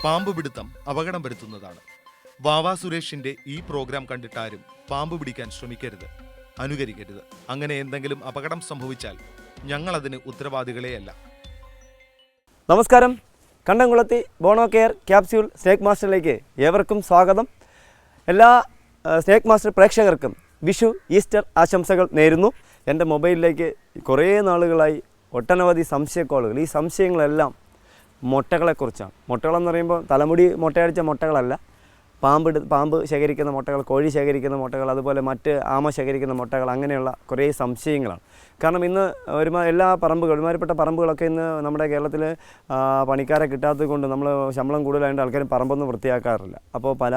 പാമ്പ് പിടുത്തം അപകടം വരുത്തുന്നതാണ്. വാവാ സുരേഷിന്റെ ഈ പ്രോഗ്രാം കണ്ടിട്ടാരും പാമ്പ് പിടിക്കാൻ ശ്രമിക്കരുത്, അനുകരിക്കരുത്. അങ്ങനെ എന്തെങ്കിലും അപകടം സംഭവിച്ചാൽ ഞങ്ങൾ അതിന് ഉത്തരവാദികളെയല്ല. നമസ്കാരം. കണ്ടംകുളത്തി ബോണോ കെയർ ക്യാപ്സ്യൂൾ സ്നേക്ക് മാസ്റ്ററിലേക്ക് ഏവർക്കും സ്വാഗതം. എല്ലാ സ്നേക്ക് മാസ്റ്റർ പ്രേക്ഷകർക്കും വിഷു ഈസ്റ്റർ ആശംസകൾ നേരുന്നു. എൻ്റെ മൊബൈലിലേക്ക് കുറേ നാളുകളായി ഒട്ടനവധി സംശയക്കോളുകൾ. ഈ സംശയങ്ങളെല്ലാം മുട്ടകളെക്കുറിച്ചാണ്. മുട്ടകളെന്ന് പറയുമ്പോൾ തലമുടി മുട്ടയടിച്ച മുട്ടകളല്ല, പാമ്പ് ശേഖരിക്കുന്ന മുട്ടകൾ, കോഴി ശേഖരിക്കുന്ന മുട്ടകൾ, അതുപോലെ മറ്റ് ആമ ശേഖരിക്കുന്ന മുട്ടകൾ, അങ്ങനെയുള്ള കുറേ സംശയങ്ങളാണ്. കാരണം ഇന്ന് എല്ലാ ഒരുമാതിരിപ്പെട്ട പറമ്പുകളൊക്കെ ഇന്ന് നമ്മുടെ കേരളത്തിൽ പണിക്കാരെ കിട്ടാത്തത് കൊണ്ട് നമ്മൾ ശമ്പളം കൂടുതലായതുകൊണ്ട് ആൾക്കാരും പറമ്പൊന്നും വൃത്തിയാക്കാറില്ല. അപ്പോൾ പല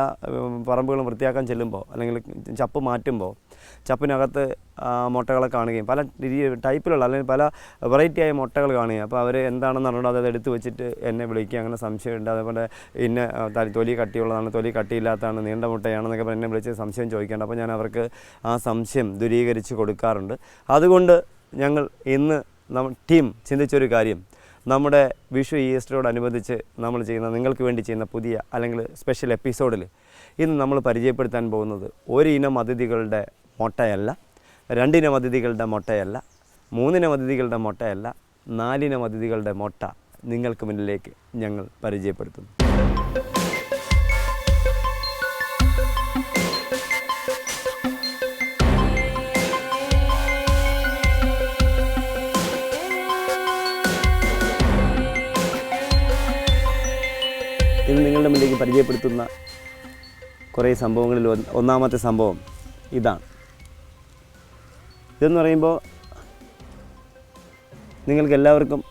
പറമ്പുകളും വൃത്തിയാക്കാൻ ചെല്ലുമ്പോൾ അല്ലെങ്കിൽ ചപ്പ് മാറ്റുമ്പോൾ ചപ്പിനകത്ത് മുട്ടകളെ കാണുകയും പല ടൈപ്പിലുള്ള അല്ലെങ്കിൽ പല വെറൈറ്റിയായ മുട്ടകൾ കാണുകയും അപ്പോൾ അവർ എന്താണെന്ന് അറിഞ്ഞാൽ അത് എടുത്ത് വെച്ചിട്ട് എന്നെ വിളിക്കുക, അങ്ങനെ സംശയമുണ്ട്, അതേപോലെ തൊലി കട്ടിയുള്ളതാണ്, തൊലി കട്ടിയില്ലാത്തതാണ്, നീണ്ട മുട്ടയാണെന്നൊക്കെ എന്നെ വിളിച്ച് സംശയം ചോദിക്കേണ്ട. അപ്പോൾ ഞാൻ അവർക്ക് ആ സംശയം ദൂരീകരിച്ച് കൊടുക്കാറുണ്ട്. അതുകൊണ്ട് ഞങ്ങൾ ഇന്ന് ടീം ചിന്തിച്ചൊരു കാര്യം, നമ്മുടെ വിഷു ഈസ്റ്ററോടനുബന്ധിച്ച് നമ്മൾ ചെയ്യുന്ന, നിങ്ങൾക്ക് വേണ്ടി ചെയ്യുന്ന പുതിയ അല്ലെങ്കിൽ സ്പെഷ്യൽ എപ്പിസോഡിൽ ഇന്ന് നമ്മൾ പരിചയപ്പെടുത്താൻ പോകുന്നത് ഒരിനം അതിഥികളുടെ മുട്ടയല്ല, 2 ഇനം അതിഥികളുടെ മുട്ടയല്ല, 3 ഇനം അതിഥികളുടെ മുട്ടയല്ല, 4 ഇനം അതിഥികളുടെ മുട്ട നിങ്ങൾക്ക് മുന്നിലേക്ക് ഞങ്ങൾ പരിചയപ്പെടുത്തുന്നു. ഇന്ന് നിങ്ങളുടെ മുന്നിലേക്ക് പരിചയപ്പെടുത്തുന്ന കുറേ സംഭവങ്ങളിൽ ഒന്നാമത്തെ സംഭവം ഇതാണ്. ഇതെന്ന് പറയുമ്പോൾ നിങ്ങൾക്ക് എല്ലാവർക്കും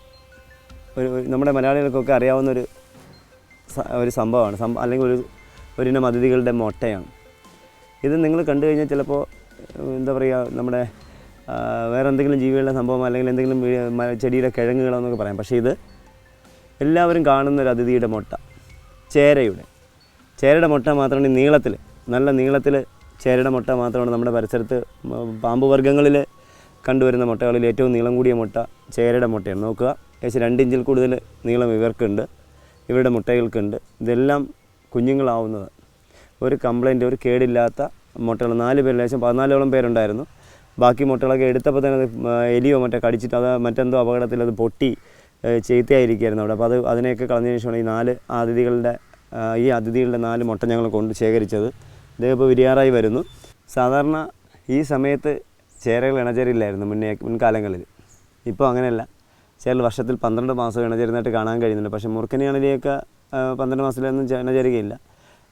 നമ്മുടെ മലയാളികൾക്കൊക്കെ അറിയാവുന്ന ഒരു സംഭവമാണ്, അല്ലെങ്കിൽ ഒരിനം അതിഥികളുടെ മുട്ടയാണ്. ഇത് നിങ്ങൾ കണ്ടു കഴിഞ്ഞാൽ ചിലപ്പോൾ എന്താ പറയുക, നമ്മുടെ വേറെ എന്തെങ്കിലും ജീവികളുടെ സംഭവം അല്ലെങ്കിൽ എന്തെങ്കിലും ചെടിയുടെ കിഴങ്ങുകളെന്നൊക്കെ പറയാം. പക്ഷേ ഇത് എല്ലാവരും കാണുന്നൊരു അതിഥിയുടെ മുട്ട, ചേരയുടെ മുട്ട മാത്രമാണ് നല്ല നീളത്തിൽ ചേരയുടെ മുട്ട മാത്രമാണ് നമ്മുടെ പരിസരത്ത് പാമ്പ് വർഗ്ഗങ്ങളിൽ കണ്ടുവരുന്ന മുട്ടകളിൽ ഏറ്റവും നീളം കൂടിയ മുട്ട ചേരയുടെ മുട്ടയാണ്. നോക്കുക, ഏകദേശം 2 ഇഞ്ചിൽ കൂടുതൽ നീളം ഇവർക്കുണ്ട്, ഇവരുടെ മുട്ടകൾക്കുണ്ട്. ഇതെല്ലാം കുഞ്ഞുങ്ങളാവുന്നത്, ഒരു കംപ്ലൈൻറ്റ്, ഒരു കേടില്ലാത്ത മുട്ടകൾ. 4 പേര്, ഏകദേശം 14ഓളം പേരുണ്ടായിരുന്നു. ബാക്കി മുട്ടകളൊക്കെ എടുത്തപ്പോൾ തന്നെ എലിയോ മറ്റോ കടിച്ചിട്ട് മറ്റെന്തോ അപകടത്തിൽ അത് പൊട്ടി ചീത്തയായിരിക്കുമായിരുന്നു അവിടെ. അപ്പോൾ അതിനെയൊക്കെ കളഞ്ഞതിന് ശേഷമാണ് ഈ അതിഥികളുടെ 4 മുട്ട ഞങ്ങൾ ശേഖരിച്ചത്. ഇതേപ്പോൾ വിരിയാറായി വരുന്നു. സാധാരണ ഈ സമയത്ത് ചേരകൾ ഇണചേരില്ലായിരുന്നു മുൻകാലങ്ങളിൽ. ഇപ്പോൾ അങ്ങനെയല്ല, ചേരൽ വർഷത്തിൽ 12 മാസം ഇണചേരുന്നതായിട്ട് കാണാൻ കഴിയുന്നുണ്ട്. പക്ഷേ മുറുക്കനെയാണെങ്കിലൊക്കെ 12 മാസത്തിലൊന്നും ഇണചേരുകയില്ല.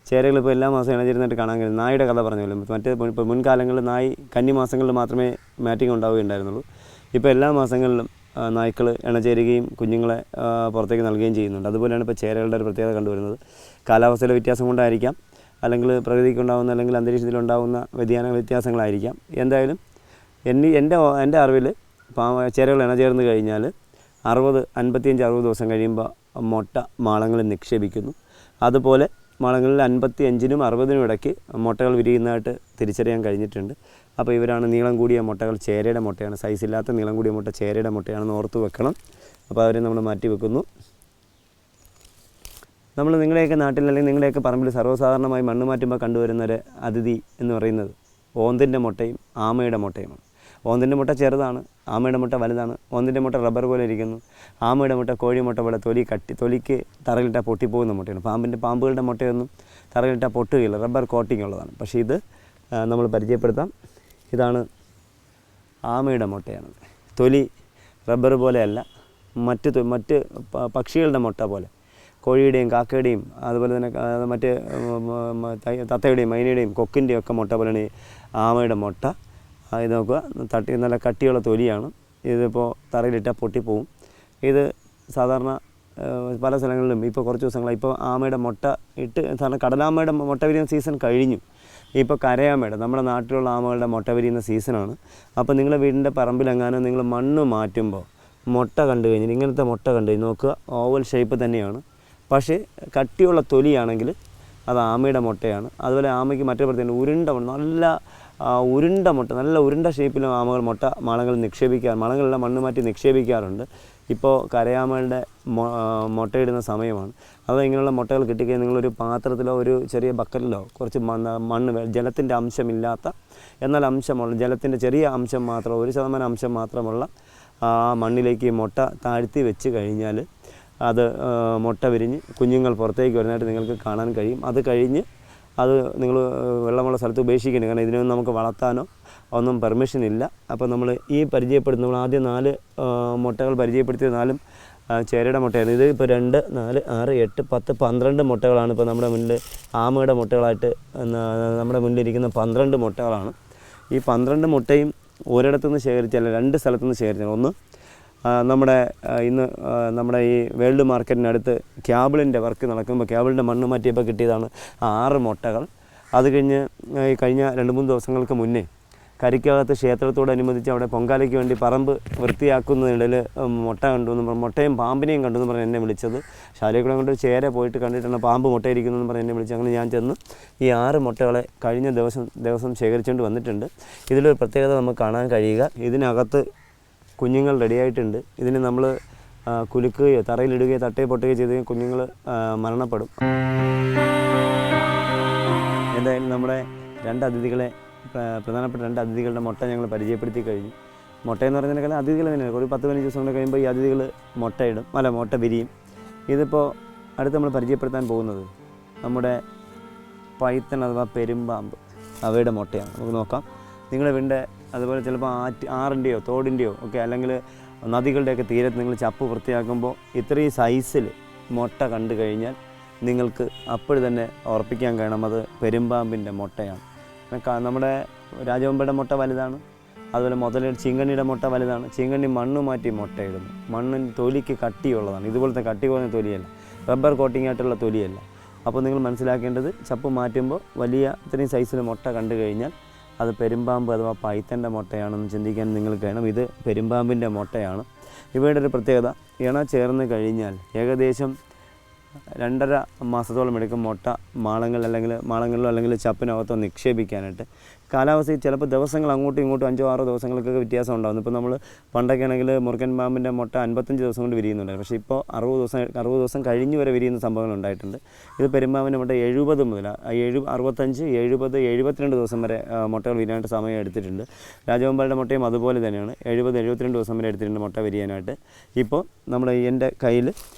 ചേരകൾ ഇപ്പോൾ എല്ലാ മാസവും ഇണചേരുന്നതായിട്ട് കാണാൻ കഴിയും. നായുടെ കഥ പറഞ്ഞല്ലോ, ഇപ്പോൾ മുൻകാലങ്ങളിൽ നായി കന്നിമാസങ്ങളിൽ മാത്രമേ മാറ്റിംഗ് ഉണ്ടാവുകയുണ്ടായിരുന്നുള്ളൂ. ഇപ്പോൾ എല്ലാ മാസങ്ങളിലും നായ്ക്കൾ ഇണചേരുകയും കുഞ്ഞുങ്ങളെ പുറത്തേക്ക് നൽകുകയും ചെയ്യുന്നുണ്ട്. അതുപോലെയാണ് ഇപ്പോൾ ചേരകളുടെ ഒരു പ്രത്യേകത കണ്ടുവരുന്നത്. കാലാവസ്ഥയിലെ വ്യത്യാസം കൊണ്ടായിരിക്കാം, അല്ലെങ്കിൽ പ്രകൃതിക്കുണ്ടാകുന്ന അല്ലെങ്കിൽ അന്തരീക്ഷത്തിലുണ്ടാകുന്ന വ്യത്യാസങ്ങളായിരിക്കാം. എന്തായാലും എൻ്റെ അറിവിൽ ചേരകൾ ഇണചേർന്ന് കഴിഞ്ഞാൽ 55-60 ദിവസം കഴിയുമ്പോൾ മുട്ട മാളങ്ങളിൽ നിക്ഷേപിക്കുന്നു. അതുപോലെ മാളങ്ങളിൽ 55-നും 60-നും ഇടയ്ക്ക് മുട്ടകൾ വിരിയുന്നതായിട്ട് തിരിച്ചറിയാൻ കഴിഞ്ഞിട്ടുണ്ട്. അപ്പോൾ ഇവരാണ് നീളം കൂടിയ മുട്ടകൾ, ചേരയുടെ മുട്ടയാണ്. സൈസില്ലാത്ത നീളം കൂടിയ മുട്ട ചേരയുടെ മുട്ടയാണെന്ന് ഓർത്ത് വെക്കണം. അപ്പോൾ അവരെ നമ്മൾ മാറ്റി വെക്കുന്നു. നമ്മൾ നിങ്ങളുടെയൊക്കെ നാട്ടിൽ അല്ലെങ്കിൽ നിങ്ങളുടെയൊക്കെ പറമ്പിൽ സർവ്വസാധാരണമായി മണ്ണ് മാറ്റുമ്പോൾ കണ്ടുവരുന്നൊരു അതിഥി എന്ന് പറയുന്നത് ഓന്തിൻ്റെ മുട്ടയും ആമയുടെ മുട്ടയുമാണ്. ഓന്തിൻ്റെ മുട്ട ചെറുതാണ്, ആമയുടെ മുട്ട വലുതാണ്. ഓന്തിൻ്റെ മുട്ട റബ്ബർ പോലെ ഇരിക്കുന്നു, ആമയുടെ മുട്ട കോഴിമുട്ട പോലെ തൊലിക്ക് തറയിലിട്ടാൽ പൊട്ടിപ്പോകുന്ന മുട്ടയാണ്. പാമ്പുകളുടെ മുട്ടയൊന്നും തറയിലിട്ടാൽ പൊട്ടുകയില്ല, റബ്ബർ കോട്ടിങ് ഉള്ളതാണ്. പക്ഷേ ഇത് നമ്മൾ പരിചയപ്പെടുത്താം. ഇതാണ് ആമയുടെ മുട്ടയാണ്. തൊലി റബ്ബർ പോലെയല്ല, മറ്റ് പക്ഷികളുടെ മുട്ട പോലെ, കോഴിയുടെയും കാക്കയുടെയും അതുപോലെ തന്നെ മറ്റ് തത്തയുടെയും മൈനയുടെയും കൊക്കിൻ്റെയും ഒക്കെ മുട്ട പോലെയാണ് ഈ ആമയുടെ മുട്ട. ഇത് നോക്കുക, നല്ല കട്ടിയുള്ള തൊലിയാണ്. ഇതിപ്പോൾ തറയിലിട്ടാൽ പൊട്ടിപ്പോവും. ഇത് സാധാരണ പല സ്ഥലങ്ങളിലും ഇപ്പോൾ കുറച്ച് ദിവസങ്ങളായി ഇപ്പോൾ ആമയുടെ മുട്ട സാധാരണ കടലാമയുടെ മുട്ട വിരിയുന്ന സീസൺ കഴിഞ്ഞു. ഇപ്പോൾ കരയാമയുടെ, നമ്മുടെ നാട്ടിലുള്ള ആമകളുടെ മുട്ട വിരിയുന്ന സീസണാണ്. അപ്പോൾ നിങ്ങളുടെ വീടിൻ്റെ പറമ്പിലെങ്ങാനും നിങ്ങൾ മണ്ണ് മാറ്റുമ്പോൾ മുട്ട കണ്ടു കഴിഞ്ഞാൽ, ഇങ്ങനത്തെ മുട്ട കണ്ടു കഴിഞ്ഞാൽ നോക്കുക, ഓവൽ ഷേപ്പ് തന്നെയാണ്. പക്ഷേ കട്ടിയുള്ള തൊലിയാണെങ്കിൽ അത് ആമയുടെ മുട്ടയാണ്. അതുപോലെ ആമയ്ക്ക് മറ്റൊരു പ്രത്യേകത, നല്ല ഉരുണ്ട മുട്ട, നല്ല ഉരുണ്ട ഷേപ്പിലും ആമകൾ മുട്ട മാളങ്ങളിൽ മാളങ്ങളിലെ മണ്ണ് മാറ്റി നിക്ഷേപിക്കാറുണ്ട്. ഇപ്പോൾ കരയാമകളുടെ മുട്ടയിടുന്ന സമയമാണ്. അത് ഇങ്ങനെയുള്ള മുട്ടകൾ കിട്ടിക്കഴിഞ്ഞാൽ നിങ്ങളൊരു പാത്രത്തിലോ ഒരു ചെറിയ ബക്കറ്റിലോ കുറച്ച് മണ്ണ്, ജലത്തിൻ്റെ അംശമില്ലാത്ത എന്നാൽ അംശമുള്ള, ജലത്തിൻ്റെ ചെറിയ അംശം മാത്രം, 1% അംശം മാത്രമുള്ള ആ മണ്ണിലേക്ക് ഈ മുട്ട താഴ്ത്തി വെച്ച് കഴിഞ്ഞാൽ അത് മുട്ട വിരിഞ്ഞ് കുഞ്ഞുങ്ങൾ പുറത്തേക്ക് വരുന്നതായിട്ട് നിങ്ങൾക്ക് കാണാൻ കഴിയും. അത് കഴിഞ്ഞ് അത് നിങ്ങൾ വെള്ളമുള്ള സ്ഥലത്ത് ഉപേക്ഷിക്കണം. കാരണം ഇതിനൊന്നും നമുക്ക് വളർത്താനോ ഒന്നും പെർമിഷൻ ഇല്ല. അപ്പോൾ നമ്മൾ ഈ പരിചയപ്പെടുത്തുന്ന നമ്മൾ ആദ്യം 4 മുട്ടകൾ പരിചയപ്പെടുത്തിയത് 4 ചേരയുടെ മുട്ടയാണ്. ഇത് ഇപ്പോൾ 2, 4, 6, 8, 10, 12 മുട്ടകളാണ് ഇപ്പോൾ നമ്മുടെ മുന്നിൽ ആമയുടെ മുട്ടകളായിട്ട് നമ്മുടെ മുന്നിലിരിക്കുന്ന 12 മുട്ടകളാണ്. ഈ 12 മുട്ടയും ഒരിടത്തുനിന്ന് ശേഖരിച്ചാൽ 2 സ്ഥലത്തുനിന്ന് ശേഖരിച്ചാൽ, ഒന്ന് നമ്മുടെ ഇന്ന് നമ്മുടെ ഈ വേൾഡ് മാർക്കറ്റിനടുത്ത് ക്യാബിളിൻ്റെ വർക്ക് നടക്കുമ്പോൾ ക്യാബിളിൻ്റെ മണ്ണ് മാറ്റിയപ്പോൾ കിട്ടിയതാണ് 6 മുട്ടകൾ. അത് കഴിഞ്ഞ് ഈ കഴിഞ്ഞ 2-3 ദിവസങ്ങൾക്ക് മുന്നേ കരിക്കകത്ത് ക്ഷേത്രത്തോടനുബന്ധിച്ച് അവിടെ പൊങ്കാലയ്ക്ക് വേണ്ടി പറമ്പ് വൃത്തിയാക്കുന്നതിനിടയിൽ മുട്ട കണ്ടുവെന്ന്, മുട്ടയും പാമ്പിനെയും കണ്ടുവെന്ന് പറഞ്ഞ് എന്നെ വിളിച്ചത്. ശാലക്കുളം കൊണ്ട് ചേര പോയിട്ട് കണ്ടിട്ടാണ് പാമ്പ് മുട്ടയിരിക്കുന്നതെന്ന് പറഞ്ഞ് എന്നെ വിളിച്ചു. അങ്ങനെ ഞാൻ ചെന്ന് ഈ 6 മുട്ടകളെ കഴിഞ്ഞ ദിവസം ശേഖരിച്ചുകൊണ്ട് വന്നിട്ടുണ്ട്. ഇതിലൊരു പ്രത്യേകത നമുക്ക് കാണാൻ കഴിയുക, ഇതിനകത്ത് കുഞ്ഞുങ്ങൾ റെഡിയായിട്ടുണ്ട്. ഇതിന് നമ്മൾ കുലുക്കുകയോ തറയിലിടുകയോ തട്ടുകയോ പൊട്ടുകയോ ചെയ്ത് കുഞ്ഞുങ്ങൾ മരണപ്പെടും. എന്തായാലും നമ്മുടെ 2 അതിഥികളെ, പ്രധാനപ്പെട്ട 2 അതിഥികളുടെ മുട്ട ഞങ്ങൾ പരിചയപ്പെടുത്തി കഴിഞ്ഞു. മുട്ടയെന്ന് പറയുന്നതിനേക്കാൾ അതിഥികൾ തന്നെയാണ്. ഒരു 10-15 ദിവസം കൊണ്ട് കഴിയുമ്പോൾ ഈ അതിഥികൾ മുട്ട വിരിയും. ഇതിപ്പോൾ അടുത്ത് നമ്മൾ പരിചയപ്പെടുത്താൻ പോകുന്നത് നമ്മുടെ പൈത്തൺ അഥവാ പെരുമ്പാമ്പ്, അവയുടെ മുട്ടയാണ്. നമുക്ക് നോക്കാം. നിങ്ങളുടെ വീടിൻ്റെ അതുപോലെ ചിലപ്പോൾ ആറിൻ്റെയോ തോടിൻ്റെയോ ഒക്കെ അല്ലെങ്കിൽ നദികളുടെയൊക്കെ തീരത്ത് നിങ്ങൾ ചപ്പ് വൃത്തിയാക്കുമ്പോൾ ഇത്രയും സൈസിൽ മുട്ട കണ്ടു കഴിഞ്ഞാൽ നിങ്ങൾക്ക് അപ്പോൾ തന്നെ ഉറപ്പിക്കാൻ കഴിയണം അത് പെരുമ്പാമ്പിൻ്റെ മുട്ടയാണ്. നമ്മുടെ രാജവമ്പയുടെ മുട്ട വലുതാണ്, അതുപോലെ ചീങ്കണ്ണിയുടെ മുട്ട വലുതാണ്. ചീങ്കണ്ണി മണ്ണ് മാറ്റി മുട്ടയിടുന്നു. മണ്ണിന് തൊലിക്ക് കട്ടിയുള്ളതാണ്, ഇതുപോലത്തെ കട്ടി കുറഞ്ഞ തൊലിയല്ല, റബ്ബർ കോട്ടിംഗ് ആയിട്ടുള്ള തൊലിയല്ല. അപ്പോൾ നിങ്ങൾ മനസ്സിലാക്കേണ്ടത് ചപ്പ് മാറ്റുമ്പോൾ വലിയ ഇത്രയും സൈസിൽ മുട്ട കണ്ടു കഴിഞ്ഞാൽ അത് പെരുമ്പാമ്പ് അഥവാ പൈത്തൻ്റെ മുട്ടയാണെന്ന് ചിന്തിക്കാൻ നിങ്ങൾ കഴിയണം. ഇത് പെരുമ്പാമ്പിൻ്റെ മുട്ടയാണ്. ഇവയുടെ ഒരു പ്രത്യേകത, ഇണ ചേർന്ന് കഴിഞ്ഞാൽ ഏകദേശം 2.5 മാസത്തോളം എടുക്കും മുട്ട മാളങ്ങളിലോ അല്ലെങ്കിൽ ചപ്പിനകത്തോ നിക്ഷേപിക്കാനായിട്ട്. കാലാവസ്ഥയിൽ ചിലപ്പോൾ ദിവസങ്ങൾ അങ്ങോട്ടും ഇങ്ങോട്ടും 5-6 ദിവസങ്ങൾക്കൊക്കെ വ്യത്യാസം ഉണ്ടാകുന്നു. ഇപ്പോൾ നമ്മൾ പണ്ടൊക്കെ ആണെങ്കിൽ മുറുക്കൻ പാമ്പിൻ്റെ മുട്ട 55 ദിവസം കൊണ്ട് വിരിയുന്നുണ്ടായിരുന്നു. പക്ഷേ ഇപ്പോൾ 60 ദിവസം കഴിഞ്ഞ് വരെ വിരിയുന്ന സംഭവങ്ങൾ ഉണ്ടായിട്ടുണ്ട്. ഇത് പെരുമ്പാമ്പിൻ്റെ മുട്ട 70 മുതൽ 65, 70, 72 ദിവസം വരെ മുട്ടകൾ വിരിയാനായിട്ട് സമയം എടുത്തിട്ടുണ്ട്. രാജവമ്പാലയുടെ മുട്ടയും അതുപോലെ തന്നെയാണ്, 70, 72 ദിവസം വരെ എടുത്തിട്ടുണ്ട് മുട്ട വിരിയാനായിട്ട്. ഇപ്പോൾ നമ്മുടെ എൻ്റെ കയ്യിൽ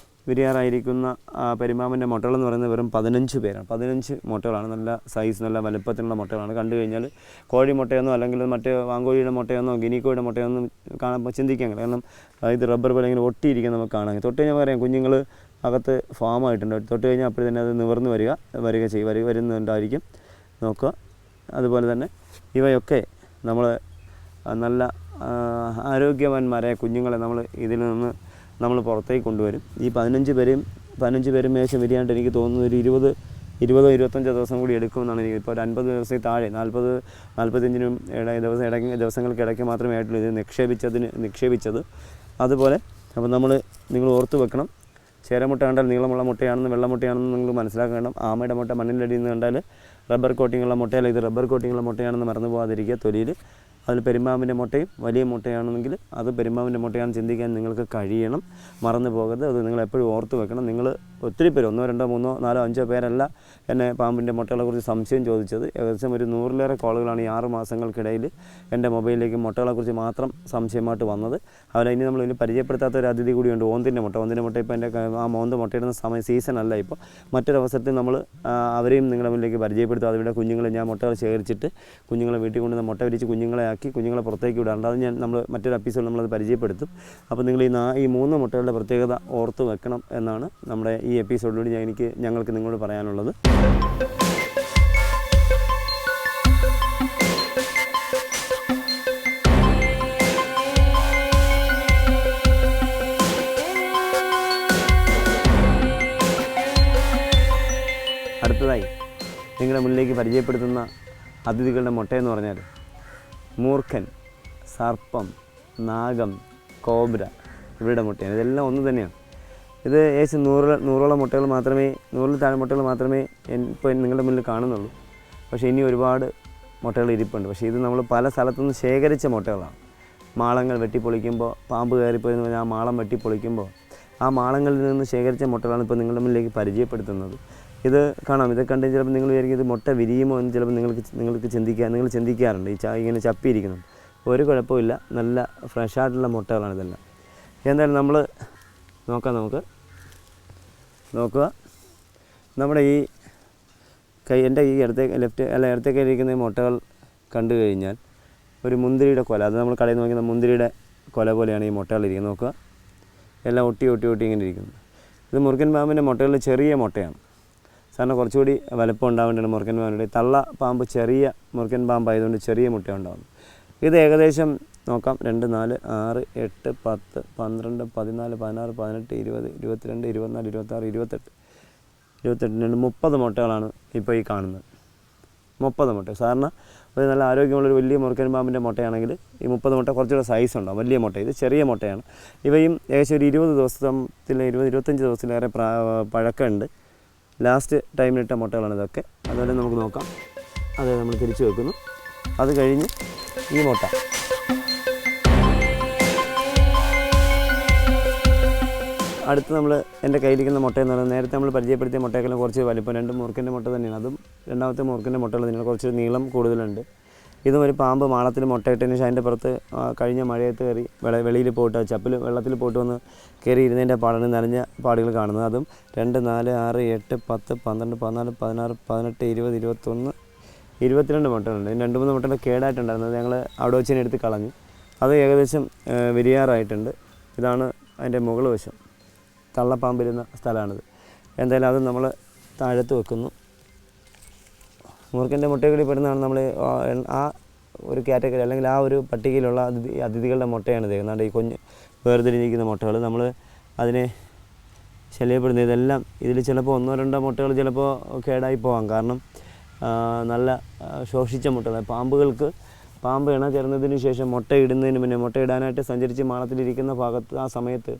വിരിയാറായിരിക്കുന്ന പെരുമ്പാമ്പിൻ്റെ മുട്ടകളെന്ന് പറയുന്നത് വെറും 15 പേരാണ്. 15 മുട്ടകളാണ്. നല്ല സൈസ്, നല്ല വലുപ്പത്തിലുള്ള മുട്ടകളാണ്. കണ്ടു കഴിഞ്ഞാൽ കോഴി മുട്ടയെന്നോ അല്ലെങ്കിൽ മറ്റേ വാങ്കോഴിയുടെ മുട്ടയെന്നോ ഗിനിക്കോയുടെ മുട്ടയെന്നോ കാണുമ്പോൾ ചിന്തിക്കാൻ കഴിയും. കാരണം ഇത് റബ്ബർ പോലെ ഇങ്ങനെ ഒട്ടിയിരിക്കാൻ നമുക്ക് കാണാം. തൊട്ട് കഴിഞ്ഞാൽ പറയാം കുഞ്ഞുങ്ങൾ അകത്ത് ഫാമായിട്ടുണ്ട്. തൊട്ട് കഴിഞ്ഞാൽ അപ്പോൾ തന്നെ അത് നിവർന്ന് വരുന്നുണ്ടായിരിക്കും. നോക്കുക. അതുപോലെ തന്നെ ഇവയൊക്കെ നമ്മൾ നല്ല ആരോഗ്യവാന്മാരായ കുഞ്ഞുങ്ങളെ നമ്മൾ ഇതിൽ നിന്ന് നമ്മൾ പുറത്തേക്ക് കൊണ്ടുവരും. ഈ 15 പേരും മേശം വിരിയാണ്ട് എനിക്ക് തോന്നുന്നു ഒരു 20-25 ദിവസം കൂടി എടുക്കുമെന്നാണ് എനിക്ക്. ഇപ്പോൾ ഒരു 50 ദിവസത്തിൽ താഴെ 40-45 ദിവസങ്ങൾക്കിടയ്ക്ക് മാത്രമേ ആയിട്ടുള്ളൂ ഇത് നിക്ഷേപിച്ചത്. അതുപോലെ അപ്പോൾ നിങ്ങൾ ഓർത്ത് വെക്കണം, ചേരമുട്ട കണ്ടാൽ നീളമുള്ള മുട്ടയാണെന്ന് വെള്ളമുട്ടയാണെന്ന് നിങ്ങൾ മനസ്സിലാക്കണം. ആമയുടെ മുട്ട മണ്ണിലടിയിൽ നിന്ന് കണ്ടാൽ റബ്ബർ കോട്ടിങ്ങുള്ള മുട്ടയല്ല, ഇത് റബ്ബർ കോട്ടിങ്ങുള്ള മുട്ടയാണെന്ന് മറന്നു പോകാതിരിക്കുക. തൊലിയിൽ അതിൽ പെരുമ്പാമ്പിൻ്റെ മുട്ടയും വലിയ മുട്ടയാണെന്നെങ്കിൽ അത് പെരുമ്പാമ്പിൻ്റെ മുട്ടയാണെന്ന് ചിന്തിക്കാൻ നിങ്ങൾക്ക് കഴിയണം. മറന്നു പോകരുത്. അത് നിങ്ങൾ എപ്പോഴും ഓർത്ത് വെക്കണം. നിങ്ങൾ ഒത്തിരി പേര് 1, 2, 3, 4, 5 പേരല്ല എന്നെ പാമ്പിൻ്റെ മുട്ടകളെക്കുറിച്ച് സംശയം ചോദിച്ചത്. ഏകദേശം ഒരു 100-ലേറെ കോളുകളാണ് ഈ 6 മാസങ്ങൾക്കിടയിൽ എൻ്റെ മൊബൈലിലേക്ക് മുട്ടകളെക്കുറിച്ച് മാത്രം സംശയമായിട്ട് വന്നത്. അതുപോലെ ഇനി നമ്മൾ ഇനി പരിചയപ്പെടുത്താത്ത ഒരു അതിഥി കൂടിയുണ്ട്, ഓന്തിൻ്റെ മുട്ട. ഇപ്പോൾ എൻ്റെ മോന്ത് മുട്ടയിടുന്ന സീസൺ അല്ല. ഇപ്പോൾ മറ്റൊരവസരത്തിൽ നമ്മൾ അവരെയും നിങ്ങളുടെ മുന്നിലേക്ക് പരിചയപ്പെടുത്തും. അതിവിടെ കുഞ്ഞുങ്ങളെ ഞാൻ മുട്ടകൾ ശേഖരിച്ചിട്ട് കുഞ്ഞുങ്ങളെ വീട്ടിൽ കൊണ്ട് മുട്ട വിരിച്ച് കുഞ്ഞുങ്ങളെ പുറത്തേക്ക് വിടാറുണ്ട്. അത് നമ്മൾ മറ്റൊരു എപ്പിസോഡ് നമ്മളത് പരിചയപ്പെടുത്തും. അപ്പോൾ നിങ്ങൾ ഈ 3 മുട്ടകളുടെ പ്രത്യേകത ഓർത്ത് വെക്കണം എന്നാണ് നമ്മുടെ ഈ എപ്പിസോഡിലൂടെ ഞങ്ങൾക്ക് നിങ്ങളോട് പറയാനുള്ളത്. അടുത്തതായി നിങ്ങളുടെ മുന്നിലേക്ക് പരിചയപ്പെടുത്തുന്ന അതിഥികളുടെ മുട്ടയെന്ന് പറഞ്ഞാൽ മൂർഖൻ, സർപ്പം, നാഗം, കോബ്ര ഇവരുടെ മുട്ടയാണ്. ഇതെല്ലാം ഒന്ന് തന്നെയാണ്. ഇത് ഏകദേശം 100ഓളം മുട്ടകൾ മാത്രമേ, 100 താഴെ മുട്ടകൾ മാത്രമേ ഇപ്പോൾ നിങ്ങളുടെ മുന്നിൽ കാണുന്നുള്ളൂ. പക്ഷേ ഇനി ഒരുപാട് മുട്ടകൾ ഇരിപ്പുണ്ട്. പക്ഷേ ഇത് നമ്മൾ പല സ്ഥലത്തുനിന്ന് ശേഖരിച്ച മുട്ടകളാണ്. മാളങ്ങൾ വെട്ടിപ്പൊളിക്കുമ്പോൾ പാമ്പ് കയറിപ്പോയെന്ന് പറഞ്ഞാൽ ആ മാളം വെട്ടിപ്പൊളിക്കുമ്പോൾ ആ മാളങ്ങളിൽ നിന്ന് ശേഖരിച്ച മുട്ടകളാണ് ഇപ്പോൾ നിങ്ങളുടെ മുന്നിലേക്ക് പരിചയപ്പെടുത്തുന്നത്. ഇത് കാണാം, ഇത് കണ്ടെങ്കിൽ ചിലപ്പോൾ നിങ്ങൾ വിചാരിക്കും ഇത് മുട്ട വിരിയുമോ എന്ന് ചിലപ്പോൾ നിങ്ങൾ ചിന്തിക്കാറുണ്ട്. ഇങ്ങനെ ചപ്പിയിരിക്കുന്നുണ്ട്. ഒരു കുഴപ്പമില്ല, നല്ല ഫ്രഷായിട്ടുള്ള മുട്ടകളാണ് ഇതെല്ലാം. എന്തായാലും നമ്മൾ നോക്കുക നമ്മുടെ ഈ എൻ്റെ ഈ ഇടത്തേക്ക് ഇരിക്കുന്ന ഈ മുട്ടകൾ കണ്ടു കഴിഞ്ഞാൽ ഒരു മുന്തിരിയുടെ കൊല, അത് നമ്മൾ കടയിൽ നോക്കുന്ന മുന്തിരിയുടെ കൊല പോലെയാണ് ഈ മുട്ടകളിരിക്കുന്നത്. നോക്കുക, എല്ലാം ഒട്ടി ഇങ്ങനെ ഇരിക്കുന്നു. ഇത് മുറുക്കൻ പാമ്പിൻ്റെ മുട്ടകളിൽ ചെറിയ മുട്ടയാണ്. സാറിന് കുറച്ചുകൂടി വലുപ്പം ഉണ്ടാവേണ്ടതാണ് മുറുക്കൻ പാമ്പിൻ്റെ. തള്ള പാമ്പ് ചെറിയ മുറുക്കൻ പാമ്പായതുകൊണ്ട് ചെറിയ മുട്ട ഉണ്ടാകുന്നു. ഇത് ഏകദേശം നോക്കാം, 2, 4, 6, 8, 10, 12, 14, 16, 18, 20, 22, 24, 26, 28, 30 മുട്ടകളാണ് ഇപ്പോൾ ഈ കാണുന്നത്. 30 മുട്ട. സാറിന് ഒരു നല്ല ആരോഗ്യമുള്ളൊരു വലിയ മുറുക്കൻ പാമ്പിൻ്റെ മുട്ടയാണെങ്കിൽ ഈ 30 മുട്ട കുറച്ചുകൂടെ സൈസ് ഉണ്ടാവും, വലിയ മുട്ട. ഇത് ചെറിയ മുട്ടയാണ്. ഇവയും ഏകദേശം ഒരു 20-25 ദിവസത്തിലേറെ പഴക്കമുണ്ട്. ലാസ്റ്റ് ടൈമിലിട്ട മുട്ടകളാണ് ഇതൊക്കെ. അതുപോലെ നമുക്ക് നോക്കാം. അത് നമ്മൾ തിരിച്ചു വെക്കുന്നു. അത് കഴിഞ്ഞ് ഈ മുട്ട അടുത്ത് നമ്മൾ എൻ്റെ കയ്യിലിരിക്കുന്ന മുട്ടയെന്ന് പറയുന്നത് നേരത്തെ നമ്മൾ പരിചയപ്പെടുത്തിയ മുട്ടയെല്ലാം കുറച്ച് വലിപ്പം, 2 മുറുക്കൻ്റെ മുട്ട തന്നെയാണ്. അതും രണ്ടാമത്തെ മുറുക്കൻ്റെ മുട്ടകൾ തന്നെയാണ്, കുറച്ച് നീളം കൂടുതലുണ്ട്. ഇതും ഒരു പാമ്പ് മാളത്തിൽ മുട്ടയിട്ടതിന് ശേഷം അതിൻ്റെ പുറത്ത് കഴിഞ്ഞ മഴയത്ത് കയറി വെളിയിൽ പോയിട്ട് വെള്ളത്തിൽ പോയിട്ട് വന്ന് കയറി ഇരുന്നതിൻ്റെ പാടാണ് നനഞ്ഞ പാടുകൾ കാണുന്നത്. അതും 2, 4, 6, 8, 10, 12, 14, 16, 18, 20, 21, 22 മുട്ടകളുണ്ട്. 2-3 മുട്ടകൾ കേടായിട്ടുണ്ടായിരുന്നത് ഞങ്ങൾ അവിടെ വെച്ച് തന്നെ എടുത്ത് കളഞ്ഞു. അത് ഏകദേശം വിരിയാറായിട്ടുണ്ട്. ഇതാണ് അതിൻ്റെ മുകൾ വശം, തള്ളപ്പാമ്പിരുന്ന സ്ഥലമാണിത്. എന്തായാലും അത് നമ്മൾ താഴത്ത് വെക്കുന്നു. മുറുക്കൻ്റെ മുട്ടകളിൽ പെടുന്നതാണ് നമ്മൾ ആ ഒരു കാറ്റഗറി അല്ലെങ്കിൽ ആ ഒരു പട്ടികയിലുള്ള അതിഥികളുടെ മുട്ടയാണ് തേക്കുന്നത്. ഈ കുഞ്ഞ് വേർതിരിഞ്ഞിരിക്കുന്ന മുട്ടകൾ നമ്മൾ അതിനെ ശല്യപ്പെടുന്നത്. ഇതെല്ലാം ഇതിൽ ചിലപ്പോൾ 1-2 മുട്ടകൾ ചിലപ്പോൾ കേടായി പോകാം. കാരണം നല്ല ശോഷിച്ച മുട്ടകൾ. പാമ്പ് ഇണ ചേർന്നതിന് ശേഷം മുട്ടയിടുന്നതിന് മുന്നേ മുട്ടയിടാനായിട്ട് സഞ്ചരിച്ച് മാളത്തിലിരിക്കുന്ന ഭാഗത്ത് ആ സമയത്ത്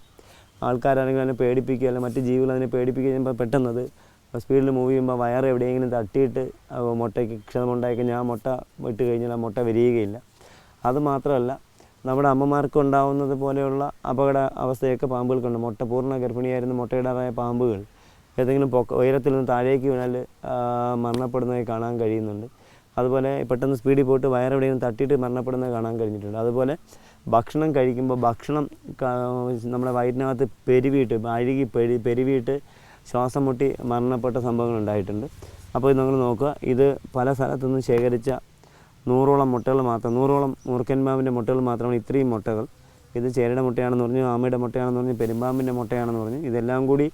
ആൾക്കാരാണെങ്കിൽ അതിനെ പേടിപ്പിക്കുക, അല്ലെങ്കിൽ മറ്റ് ജീവികൾ അതിനെ പേടിപ്പിക്കുക ചെയ്യുമ്പോൾ പെട്ടെന്നത് സ്പീഡിൽ മൂവ് ചെയ്യുമ്പോൾ വയറ് എവിടെയെങ്കിലും തട്ടിയിട്ട് മുട്ടയ്ക്ക് ക്ഷതമുണ്ടായി കഴിഞ്ഞാൽ ആ മുട്ട വിട്ട് കഴിഞ്ഞാൽ ആ മുട്ട വിരിയുകയില്ല. അതുമാത്രമല്ല, നമ്മുടെ അമ്മമാർക്ക് ഉണ്ടാകുന്നത് പോലെയുള്ള അപകട അവസ്ഥയൊക്കെ പാമ്പുകൾക്കുണ്ട്. പൂർണ്ണ ഗർഭിണിയായിരുന്ന മുട്ടയിടാറായ പാമ്പുകൾ ഏതെങ്കിലും ഉയരത്തിൽ നിന്ന് താഴേക്ക് വീണാൽ മരണപ്പെടുന്നതായി കാണാൻ കഴിയുന്നുണ്ട്. അതുപോലെ പെട്ടെന്ന് സ്പീഡിൽ പോയിട്ട് വയറെവിടെയും തട്ടിയിട്ട് മരണപ്പെടുന്നത് കാണാൻ കഴിഞ്ഞിട്ടുണ്ട്. അതുപോലെ ഭക്ഷണം കഴിക്കുമ്പോൾ നമ്മുടെ വയറ്റിനകത്ത് പെരുവിയിട്ട് ശ്വാസം മുട്ടി മരണപ്പെട്ട സംഭവങ്ങൾ ഉണ്ടായിട്ടുണ്ട്. അപ്പോൾ ഇത് നമ്മൾ നോക്കുക, ഇത് പല സ്ഥലത്തുനിന്നും ശേഖരിച്ച 100ഓളം മുട്ടകൾ മാത്രം, 100ഓളം മുറുക്കൻ പാമ്പിൻ്റെ മുട്ടകൾ മാത്രമാണ് ഇത്രയും മുട്ടകൾ. ഇത് ചേരയുടെ മുട്ടയാണെന്ന് പറഞ്ഞു, ആമയുടെ മുട്ടയാണെന്ന് പറഞ്ഞു, പെരുമ്പാമ്പിൻ്റെ മുട്ടയാണെന്ന് പറഞ്ഞു. ഇതെല്ലാം കൂടി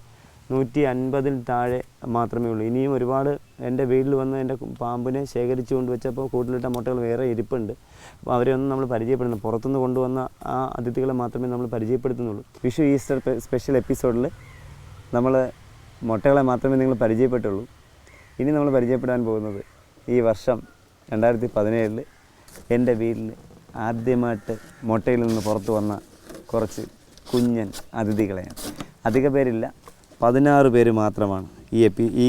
150-ൽ താഴെ മാത്രമേ ഉള്ളൂ. ഇനിയും ഒരുപാട് എൻ്റെ വീട്ടിൽ വന്ന് എൻ്റെ പാമ്പിനെ ശേഖരിച്ചു കൊണ്ടുവച്ചപ്പോൾ കൂട്ടിലിട്ട മുട്ടകൾ വേറെ ഇരിപ്പുണ്ട്. അപ്പോൾ അവരെയൊന്നും നമ്മൾ പരിചയപ്പെടുന്നു, പുറത്തുനിന്ന് കൊണ്ടുവന്ന ആ അതിഥികളെ മാത്രമേ നമ്മൾ പരിചയപ്പെടുത്തുന്നുള്ളൂ. വിഷു ഈസ്റ്റർ സ്പെഷ്യൽ എപ്പിസോഡിൽ നമ്മൾ മുട്ടകളെ മാത്രമേ നിങ്ങൾ പരിചയപ്പെട്ടുള്ളൂ. ഇനി നമ്മൾ പരിചയപ്പെടാൻ പോകുന്നത് ഈ വർഷം 2017 എൻ്റെ വീട്ടിൽ ആദ്യമായിട്ട് മുട്ടയിൽ നിന്ന് പുറത്തു വന്ന കുറച്ച് കുഞ്ഞൻ അതിഥികളെയാണ്. അധിക പേരില്ല, 16 പേര് മാത്രമാണ് ഈ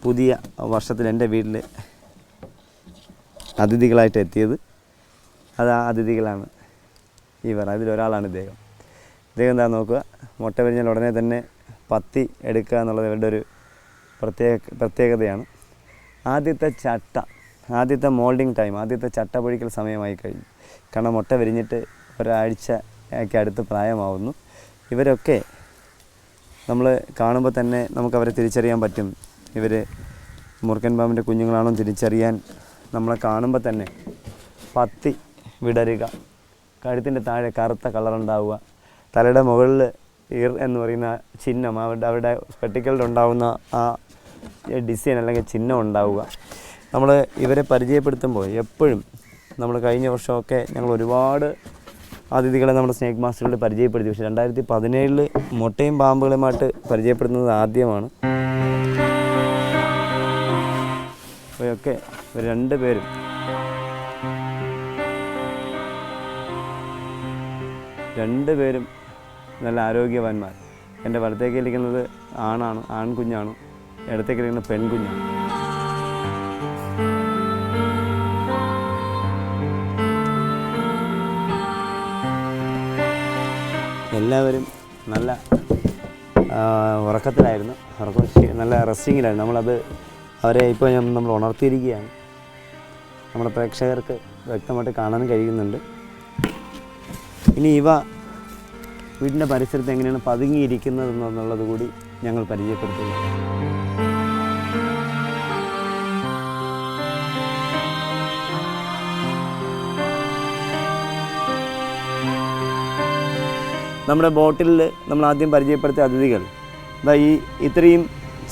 പുതിയ വർഷത്തിൽ എൻ്റെ വീട്ടിൽ അതിഥികളായിട്ട് എത്തിയത്. അത് ആ അതിഥികളാണ് ഇവർ. അതിലൊരാളാണ് ഇദ്ദേഹം എന്താ നോക്കുക, മുട്ട വിരിഞ്ഞാൽ ഉടനെ തന്നെ പത്തി എടുക്കുക എന്നുള്ളത് ഇവരുടെ ഒരു പ്രത്യേകതയാണ്. ആദ്യത്തെ മോൾഡിങ് ടൈം, ആദ്യത്തെ ചട്ട പൊഴിക്കൽ സമയമായി കഴിഞ്ഞു. കാരണം മുട്ട വിരിഞ്ഞിട്ട് ഒരാഴ്ചയ്ക്ക് അടുത്ത് പ്രായമാവുന്നു. ഇവരൊക്കെ നമ്മൾ കാണുമ്പോൾ തന്നെ നമുക്കവരെ തിരിച്ചറിയാൻ പറ്റും. ഇവർ മുറുക്കൻ പാമ്പിൻ്റെ കുഞ്ഞുങ്ങളാണോ തിരിച്ചറിയാൻ നമ്മളെ കാണുമ്പോൾ തന്നെ പത്തി വിടരുക, കഴുത്തിൻ്റെ താഴെ കറുത്ത കളറുണ്ടാവുക, തലയുടെ മുകളിൽ ഇർ എന്ന് പറയുന്ന ചിഹ്നം, അവരുടെ സ്പെക്ടിക്കലിലുണ്ടാവുന്ന ആ ഡിസൈൻ അല്ലെങ്കിൽ ചിഹ്നം ഉണ്ടാവുക. നമ്മൾ ഇവരെ പരിചയപ്പെടുത്തുമ്പോൾ എപ്പോഴും നമ്മൾ കഴിഞ്ഞ വർഷമൊക്കെ ഞങ്ങൾ ഒരുപാട് അതിഥികളെ നമ്മുടെ സ്നേക്ക് മാസ്റ്ററിൽ പരിചയപ്പെടുത്തി. പക്ഷേ 2017 മുട്ടയും പാമ്പുകളുമായിട്ട് പരിചയപ്പെടുത്തുന്നത് ആദ്യമാണ്. ഇവയൊക്കെ രണ്ടുപേരും നല്ല ആരോഗ്യവാന്മാർ. എൻ്റെ വലത്തേക്കിരിക്കുന്നത് ആൺകുഞ്ഞാണ്, ഇടത്തേക്കിരിക്കുന്നത് പെൺകുഞ്ഞാണ്. എല്ലാവരും നല്ല ഉറക്കത്തിലായിരുന്നു, നല്ല റെസ്റ്റിങ്ങിലായിരുന്നു. നമ്മളത് അവരെ ഇപ്പോൾ നമ്മൾ ഉണർത്തിയിരിക്കുകയാണ്. നമ്മുടെ പ്രേക്ഷകർക്ക് വ്യക്തമായിട്ട് കാണാൻ കഴിയുന്നുണ്ട്. ഇനി ഇവ വീടിൻ്റെ പരിസരത്ത് എങ്ങനെയാണ് പതുങ്ങിയിരിക്കുന്നതെന്നുള്ളത് കൂടി ഞങ്ങൾ പരിചയപ്പെടുത്തുന്നു. നമ്മുടെ ബോട്ടിൽ നമ്മൾ ആദ്യം പരിചയപ്പെടുത്തിയ അതിഥികൾ ഇത്രയും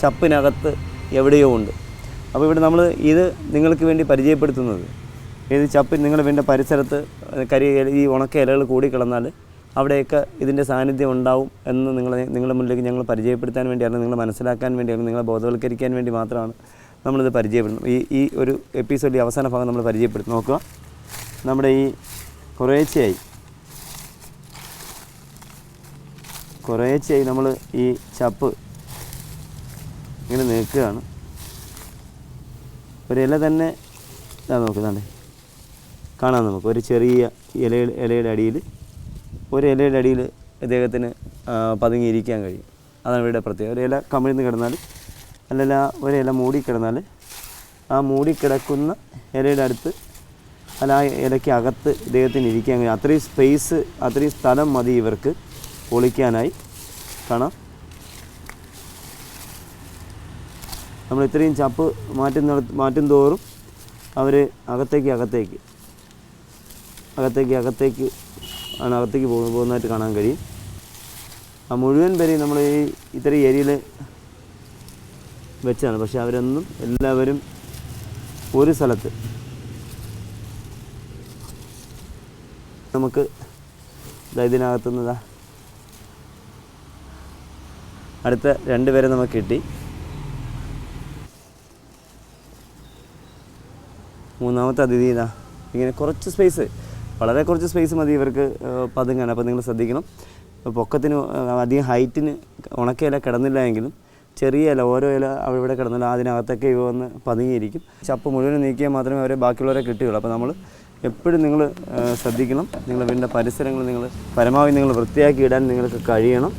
ചപ്പിനകത്ത് എവിടെയോ ഉണ്ട്. അപ്പോൾ ഇവിടെ നമ്മൾ ഇത് നിങ്ങൾക്ക് വേണ്ടി പരിചയപ്പെടുത്തുന്നത് ഇത് ചപ്പ് നിങ്ങളുടെ വീടിൻ്റെ പരിസരത്ത് ഈ ഉണക്ക ഇലകൾ കൂടിക്കിടന്നാൽ അവിടെയൊക്കെ ഇതിൻ്റെ സാന്നിധ്യം ഉണ്ടാവും എന്ന് നിങ്ങളുടെ മുന്നിലേക്ക് ഞങ്ങൾ പരിചയപ്പെടുത്താൻ വേണ്ടിയാണ്, നിങ്ങളെ മനസ്സിലാക്കാൻ വേണ്ടിയാണ്, നിങ്ങളെ ബോധവൽക്കരിക്കാൻ വേണ്ടി മാത്രമാണ് നമ്മളിത് പരിചയപ്പെടുന്നത്. ഈ ഒരു എപ്പിസോഡിൽ അവസാന ഭാഗം നമ്മൾ പരിചയപ്പെടുത്തി നോക്കുക. നമ്മുടെ ഈ കുറേശ്ശെയായി നമ്മൾ ഈ ചപ്പ് ഇങ്ങനെ നീക്കുകയാണ്. ഒരു ഇല തന്നെ നോക്കുന്നുണ്ട് കാണാം. നമുക്ക് ഒരു ചെറിയ ഇലയുടെ അടിയിൽ ഇദ്ദേഹത്തിന് പതുങ്ങിയിരിക്കാൻ കഴിയും. അതാണ് ഇവിടെ പ്രത്യേകം. ഒരു ഇല കമിഴ്ന്ന് കിടന്നാൽ അല്ലല്ല ഒരു ഇല മൂടിക്കിടന്നാൽ ആ മൂടിക്കിടക്കുന്ന ഇലയുടെ അടുത്ത് അല്ല ആ ഇലയ്ക്ക് അകത്ത് ഇദ്ദേഹത്തിന് ഇരിക്കാൻ കഴിയും. അത്രയും സ്ഥലം മതി ഇവർക്ക് ഒളിക്കാനായി. കാണാം, നമ്മൾ ഇത്രയും ചപ്പ് മാറ്റും തോറും അവർ അകത്തേക്ക് പോകുന്നതായിട്ട് കാണാൻ കഴിയും. ആ മുഴുവൻ പേരെയും നമ്മൾ ഇത്രയും ഏരിയയിൽ വെച്ചാണ്. പക്ഷെ എല്ലാവരും ഒരു സ്ഥലത്ത് നമുക്ക് ഇതിനകത്തുനിന്ന് അടുത്ത 2 പേരെ നമുക്ക് കിട്ടി. മൂന്നാമത്തെ അതിഥി ഇങ്ങനെ വളരെ കുറച്ച് സ്പേസ് മതി ഇവർക്ക് പതുങ്ങാൻ. അപ്പോൾ നിങ്ങൾ ശ്രദ്ധിക്കണം, പൊക്കത്തിന് അധികം ഹൈറ്റിന് ഉണക്കയില കിടന്നില്ല എങ്കിലും ചെറിയ ഇല ഓരോ ഇല അവിടെ കിടന്നില്ല അതിനകത്തൊക്കെ ഇവ വന്ന് പതുങ്ങിയിരിക്കും. ചപ്പ് മുഴുവൻ നീക്കിയാൽ മാത്രമേ അവരെ ബാക്കിയുള്ളവരെ കിട്ടുകയുള്ളൂ. അപ്പോൾ നമ്മൾ എപ്പോഴും നിങ്ങൾ ശ്രദ്ധിക്കണം, നിങ്ങളുടെ വീടിൻ്റെ പരിസരങ്ങൾ പരമാവധി നിങ്ങൾ വൃത്തിയാക്കി ഇടാൻ നിങ്ങൾക്ക് കഴിയണം.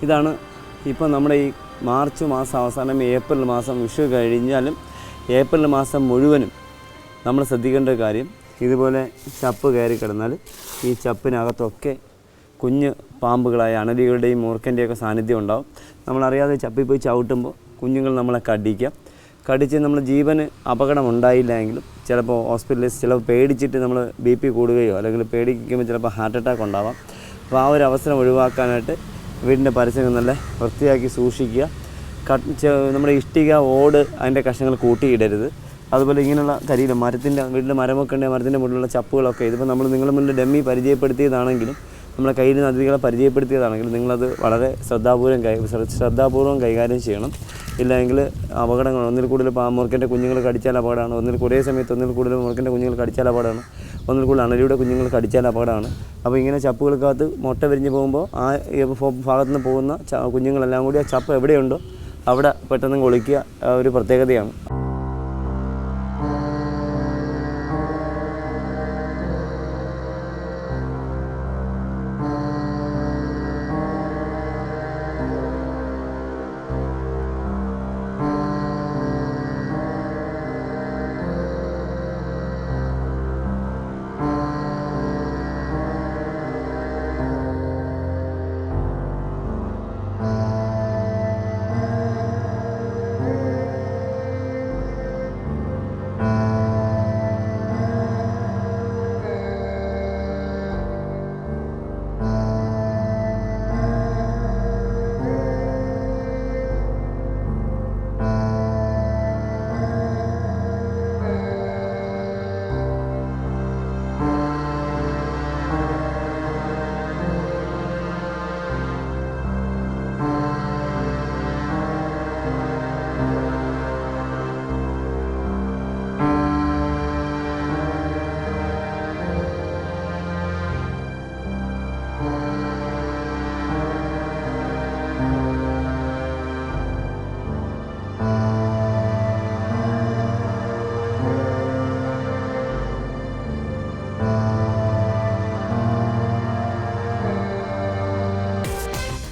ഇതാണ് ഇപ്പോൾ നമ്മുടെ ഈ മാർച്ച് മാസം അവസാനം ഏപ്രിൽ മാസം വിഷു കഴിഞ്ഞാലും ഏപ്രിൽ മാസം മുഴുവനും നമ്മൾ ശ്രദ്ധിക്കേണ്ട കാര്യം, ഇതുപോലെ ചപ്പ് കയറി കിടന്നാൽ ഈ ചപ്പിനകത്തൊക്കെ കുഞ്ഞ് പാമ്പുകളായ അണലികളുടെയും മൂർഖൻ്റെയൊക്കെ സാന്നിധ്യം ഉണ്ടാവും. നമ്മളറിയാതെ ചപ്പിൽ പോയി ചവിട്ടുമ്പോൾ കുഞ്ഞുങ്ങൾ നമ്മളെ കടിച്ച് നമ്മൾ ജീവന് അപകടം ഉണ്ടായില്ല എങ്കിലും ചിലപ്പോൾ ഹോസ്പിറ്റലിൽ ചിലപ്പോൾ പേടിച്ചിട്ട് നമ്മൾ BP കൂടുകയോ അല്ലെങ്കിൽ പേടിക്കുമ്പോൾ ചിലപ്പോൾ ഹാർട്ട് അറ്റാക്ക് ഉണ്ടാവാം. അപ്പോൾ ആ ഒരു അവസരം ഒഴിവാക്കാനായിട്ട് വീടിൻ്റെ പരിസരം നല്ല വൃത്തിയാക്കി സൂക്ഷിക്കുക. നമ്മുടെ ഇഷ്ടിക ഓട് അതിൻ്റെ കഷ്ണങ്ങൾ കൂട്ടിയിടരുത്. അതുപോലെ ഇങ്ങനെയുള്ള വീട്ടിൽ മരമൊക്കെ ഉണ്ടെങ്കിൽ മരത്തിൻ്റെ മുകളിലുള്ള ചപ്പുകളൊക്കെ ഇതിപ്പോൾ നമ്മൾ നിങ്ങളുടെ മുന്നിൽ ഡമ്മി പരിചയപ്പെടുത്തിയതാണെങ്കിലും നമ്മളെ കയ്യിൽ നിന്ന് അതിഥികളെ പരിചയപ്പെടുത്തിയതാണെങ്കിലും നിങ്ങളത് വളരെ ശ്രദ്ധാപൂർവം കൈകാര്യം ചെയ്യണം. ഇല്ലെങ്കിൽ അപകടങ്ങൾ ഒന്നിൽ കൂടുതൽ മൂർഖൻ്റെ കുഞ്ഞുങ്ങൾ കടിച്ചാൽ അപകടമാണ്, ഒരേ സമയത്ത് ഒന്നിൽ കൂടുതൽ മൂർഖൻ്റെ കുഞ്ഞുങ്ങൾ കടിച്ചാൽ അപകടമാണ്, ഒന്നിൽ കൂടുതൽ അണലിയുടെ കുഞ്ഞുങ്ങൾ കടിച്ചാൽ അപകടമാണ്. അപ്പോൾ ഇങ്ങനെ ചപ്പുകൾക്കകത്ത് മുട്ട വിരിഞ്ഞ് പോകുമ്പോൾ ആ ഭാഗത്തു നിന്ന് പോകുന്ന കുഞ്ഞുങ്ങളെല്ലാം കൂടി ആ ചപ്പ് എവിടെയുണ്ടോ അവിടെ പെട്ടെന്ന് ഒളിക്കുക ഒരു പ്രത്യേകതയാണ്.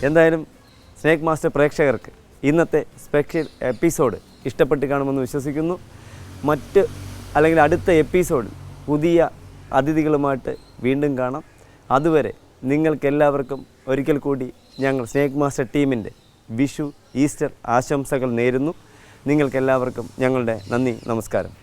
എന്തായാലും സ്നേക്ക് മാസ്റ്റർ പ്രേക്ഷകർക്ക് ഇന്നത്തെ സ്പെഷ്യൽ എപ്പിസോഡ് ഇഷ്ടപ്പെട്ട് കാണുമെന്ന് വിശ്വസിക്കുന്നു. അല്ലെങ്കിൽ അടുത്ത എപ്പിസോഡിൽ പുതിയ അതിഥികളുമായിട്ട് വീണ്ടും കാണാം. അതുവരെ നിങ്ങൾക്കെല്ലാവർക്കും ഒരിക്കൽ കൂടി ഞങ്ങൾ സ്നേക്ക് മാസ്റ്റർ ടീമിൻ്റെ വിഷു ഈസ്റ്റർ ആശംസകൾ നേരുന്നു. നിങ്ങൾക്കെല്ലാവർക്കും ഞങ്ങളുടെ നന്ദി, നമസ്കാരം.